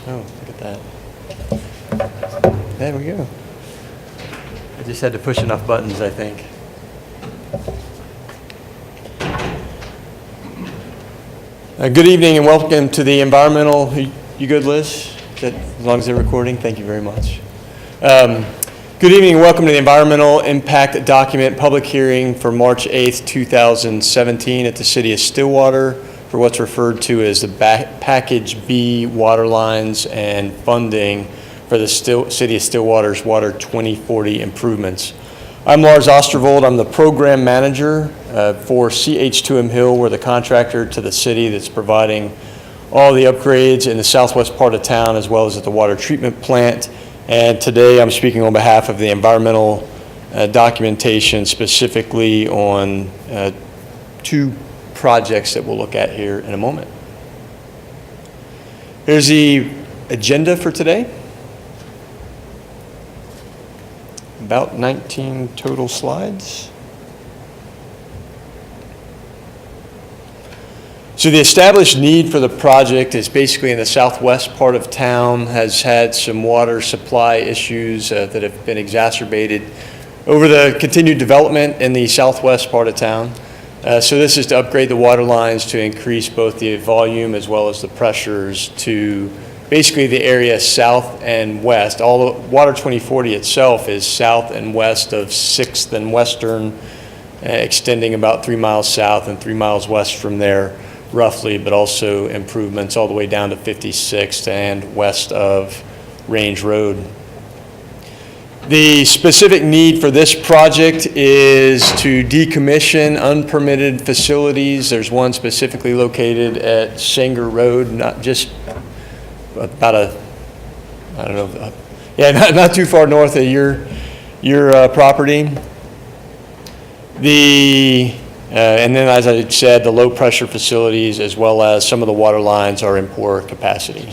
Oh, look at that. There we go. I just had to push enough buttons, I think. Good evening and welcome to the environmental, you good, Liz? As long as they're recording, thank you very much. Good evening and welcome to the Environmental Impact Document public hearing for March 8th, 2017 at the City of Stillwater for what's referred to as the Package B water lines and funding for the City of Stillwater's Water 2040 improvements. I'm Lars Ostervold. I'm the program manager for CH2M Hill. We're the contractor to the city that's providing all the upgrades in the southwest part of town as well as at the water treatment plant. And today I'm speaking on behalf of the environmental documentation, specifically on two projects that we'll look at here in a moment. Here's the agenda for today. About 19 total slides. So the established need for the project is basically in the southwest part of town, has had some water supply issues that have been exacerbated over the continued development in the southwest part of town. So this is to upgrade the water lines to increase both the volume as well as the pressures to basically the area south and west. All the Water 2040 itself is south and west of 6th and Western, extending about 3 miles south and 3 miles west from there, roughly, but also improvements all the way down to 56th and west of Range Road. The specific need for this project is to decommission unpermitted facilities. There's one specifically located at Sanger Road, not just about not too far north of your property. And then, as I said, the low pressure facilities as well as some of the water lines are in poor capacity.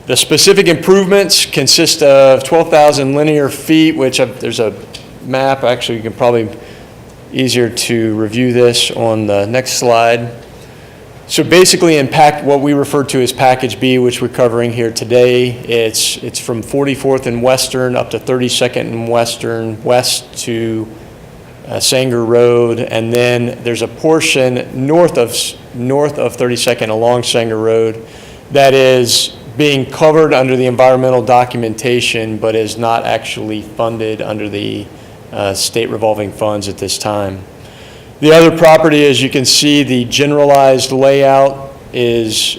The specific improvements consist of 12,000 linear feet, which there's a map. Actually, you can probably easier to review this on the next slide. So basically in what we refer to as Package B, which we're covering here today, it's from 44th and Western up to 32nd and Western, west to Sanger Road, and then there's a portion north of 32nd along Sanger Road that is being covered under the environmental documentation but is not actually funded under the state revolving funds at this time. The other property, as you can see, the generalized layout is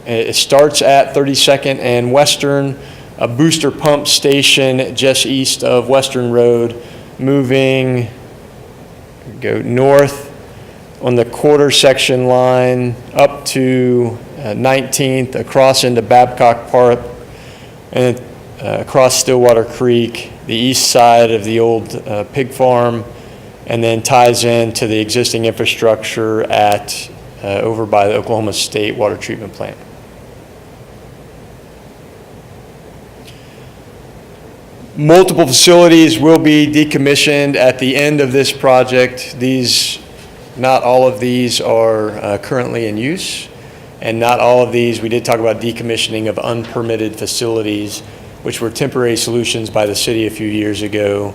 it starts at 32nd and Western, a booster pump station just east of Western Road, moving, go north on the quarter section line up to 19th, across into Babcock Park, and across Stillwater Creek, the east side of the old pig farm, and then ties into the existing infrastructure at over by the Oklahoma State water treatment plant. Multiple facilities will be decommissioned at the end of this project. Not all of these are currently in use, and not all of these, we did talk about decommissioning of unpermitted facilities, which were temporary solutions by the city a few years ago,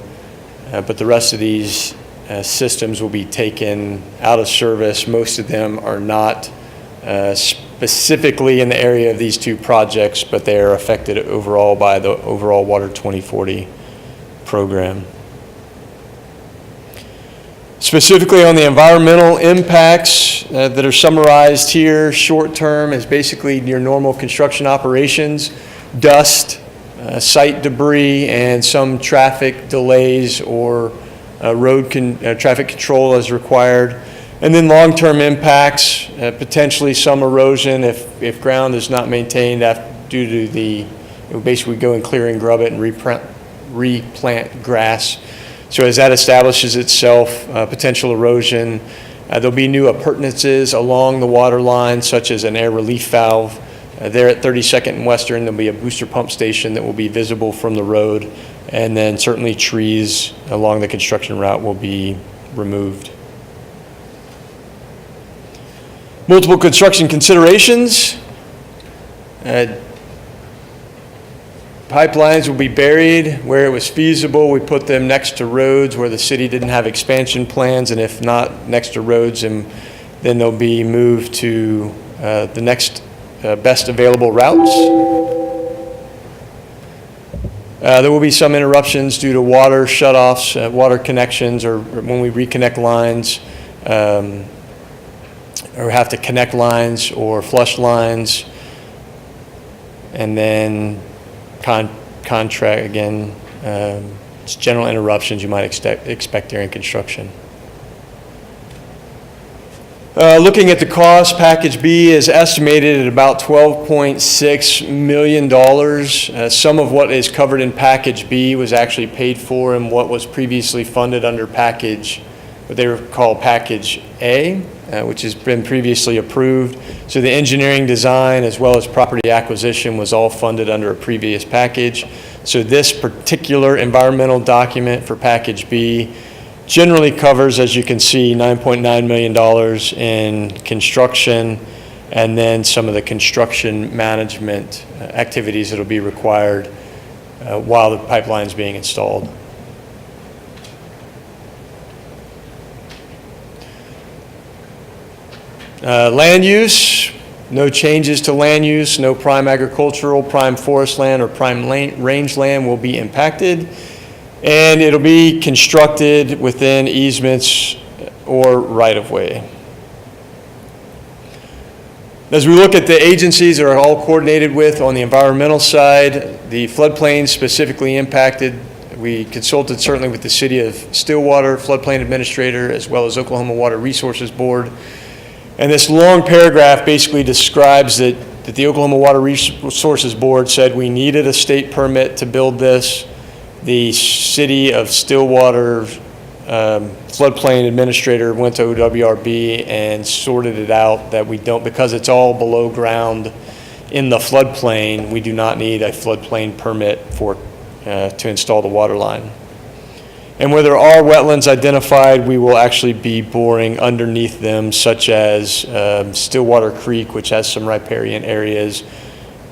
but the rest of these systems will be taken out of service. Most of them are not specifically in the area of these two projects, but they are affected overall by the overall Water 2040 program. Specifically on the environmental impacts that are summarized here, short term is basically your normal construction operations, dust, site debris, and some traffic delays or traffic control as required. And then long-term impacts, potentially some erosion if ground is not maintained due to basically go and clear and grub it and replant grass. So as that establishes itself, potential erosion, there'll be new appurtenances along the water line, such as an air relief valve. There at 32nd and Western, there'll be a booster pump station that will be visible from the road, and then certainly trees along the construction route will be removed. Multiple construction considerations. Pipelines will be buried where it was feasible. We put them next to roads where the city didn't have expansion plans, and if not next to roads, and then they'll be moved to the next best available routes. There will be some interruptions due to water shutoffs, water connections, or when we reconnect lines, or have to connect lines or flush lines. And then contract, again, it's general interruptions you might expect during construction. Looking at the cost, Package B is estimated at about $12.6 million. Some of what is covered in Package B was actually paid for in what was previously funded under Package, what they call Package A, which has been previously approved. So the engineering design as well as property acquisition was all funded under a previous package. So this particular environmental document for Package B generally covers, as you can see, $9.9 million in construction, and then some of the construction management activities that will be required while the pipeline is being installed. Land use, no changes to land use, no prime agricultural, prime forest land, or prime range land will be impacted. And it'll be constructed within easements or right-of-way. As we look at the agencies that are all coordinated with on the environmental side, the floodplain specifically impacted, we consulted certainly with the City of Stillwater, Floodplain Administrator, as well as Oklahoma Water Resources Board. And this long paragraph basically describes that the Oklahoma Water Resources Board said we needed a state permit to build this. The City of Stillwater Floodplain Administrator went to OWRB and sorted it out that we don't, because it's all below ground in the floodplain, we do not need a floodplain permit for to install the water line. And where there are wetlands identified, we will actually be boring underneath them, such as Stillwater Creek, which has some riparian areas.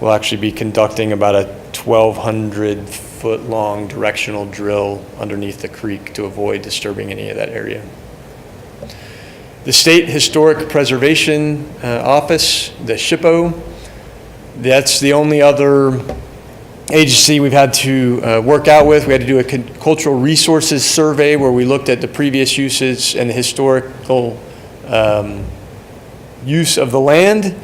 We'll actually be conducting about a 1,200-foot-long directional drill underneath the creek to avoid disturbing any of that area. The State Historic Preservation Office, the SHPO, that's the only other agency we've had to work out with. We had to do a cultural resources survey where we looked at the previous uses and the historical use of the land.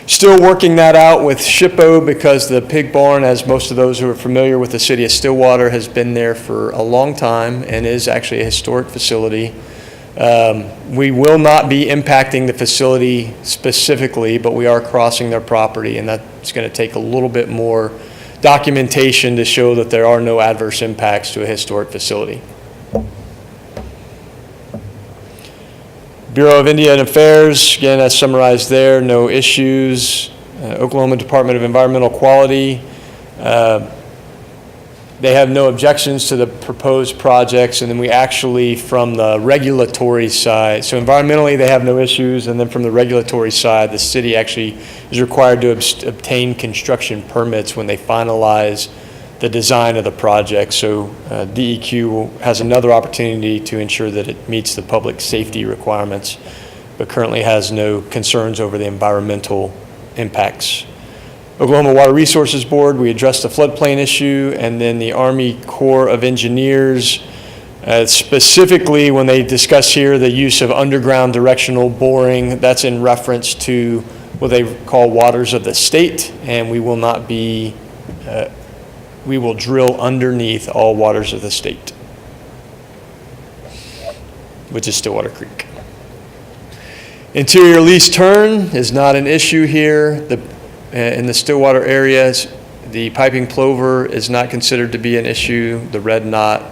Still working that out with SHPO because the pig barn, as most of those who are familiar with the City of Stillwater, has been there for a long time and is actually a historic facility. We will not be impacting the facility specifically, but we are crossing their property, and that's going to take a little bit more documentation to show that there are no adverse impacts to a historic facility. Bureau of Indian Affairs, again, as summarized there, no issues. Oklahoma Department of Environmental Quality, they have no objections to the proposed projects. And then we actually, from the regulatory side, so environmentally they have no issues, and then from the regulatory side, the city actually is required to obtain construction permits when they finalize the design of the project. So DEQ has another opportunity to ensure that it meets the public safety requirements, but currently has no concerns over the environmental impacts. Oklahoma Water Resources Board, we addressed the floodplain issue, and then the Army Corps of Engineers, specifically when they discuss here the use of underground directional boring, that's in reference to what they call waters of the state, and we will not be, we will drill underneath all waters of the state, which is Stillwater Creek. Interior lease turn is not an issue here. In the Stillwater areas, the piping plover is not considered to be an issue, the red knot,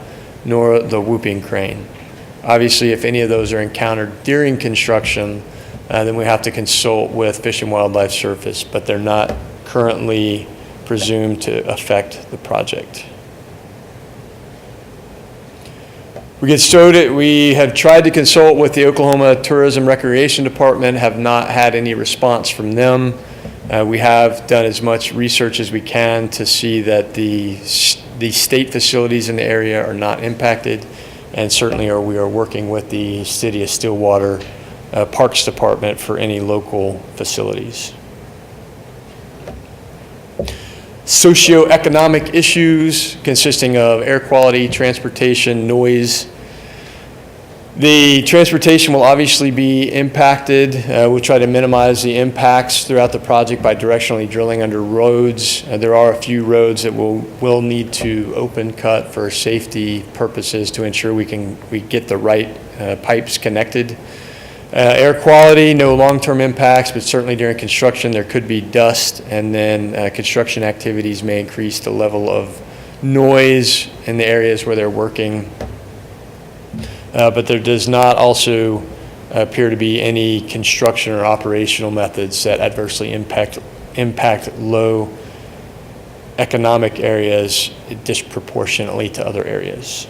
nor the whooping crane. Obviously, if any of those are encountered during construction, then we have to consult with Fish and Wildlife Service, but they're not currently presumed to affect the project. We have tried to consult with the Oklahoma Tourism Recreation Department, have not had any response from them. We have done as much research as we can to see that the state facilities in the area are not impacted, and certainly we are working with the City of Stillwater Parks Department for any local facilities. Socioeconomic issues consisting of air quality, transportation, noise. The transportation will obviously be impacted. We try to minimize the impacts throughout the project by directionally drilling under roads. There are a few roads that will need to open cut for safety purposes to ensure we get the right pipes connected. Air quality, no long-term impacts, but certainly during construction there could be dust, and then construction activities may increase the level of noise in the areas where they're working. But there does not also appear to be any construction or operational methods that adversely impact low economic areas disproportionately to other areas.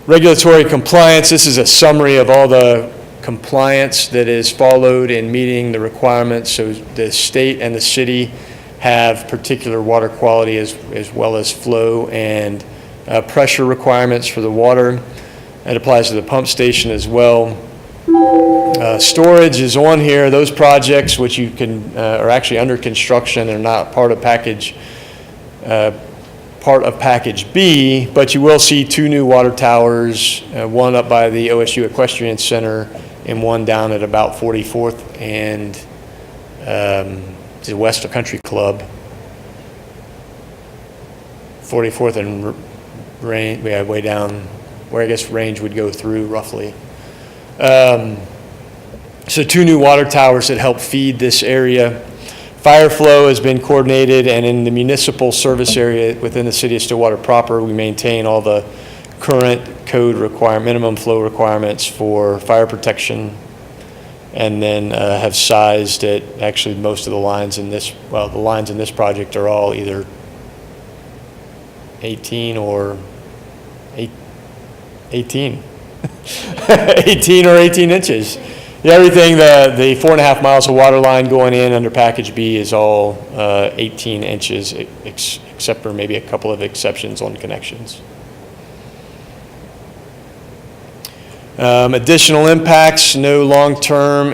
Regulatory compliance, this is a summary of all the compliance that is followed in meeting the requirements. So the state and the city have particular water quality as well as flow and pressure requirements for the water. It applies to the pump station as well. Storage is on here. Those projects which you can are actually under construction and are not part of package B, but you will see 2 new water towers, one up by the OSU Equestrian Center and one down at about 44th and the West Country Club. 44th and Range, we have way down where I guess Range would go through roughly. So 2 new water towers that help feed this area. Fire flow has been coordinated, and in the municipal service area within the City of Stillwater proper, we maintain all the current code minimum flow requirements for fire protection, and then have sized it. Actually, most of the lines in this, the lines in this project are all either 18 or 18 or 18 inches. Yeah, everything, the 4.5 miles of water line going in under package B is all 18 inches, except for maybe a couple of exceptions on connections. Additional impacts, no long-term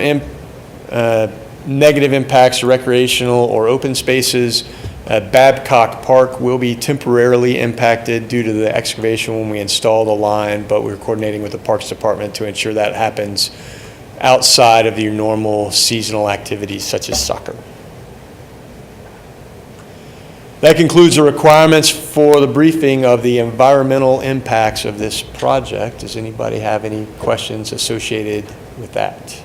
negative impacts to recreational or open spaces. Babcock Park will be temporarily impacted due to the excavation when we install the line, but we're coordinating with the Parks Department to ensure that happens outside of your normal seasonal activities such as soccer. That concludes the requirements for the briefing of the environmental impacts of this project. Does anybody have any questions associated with that?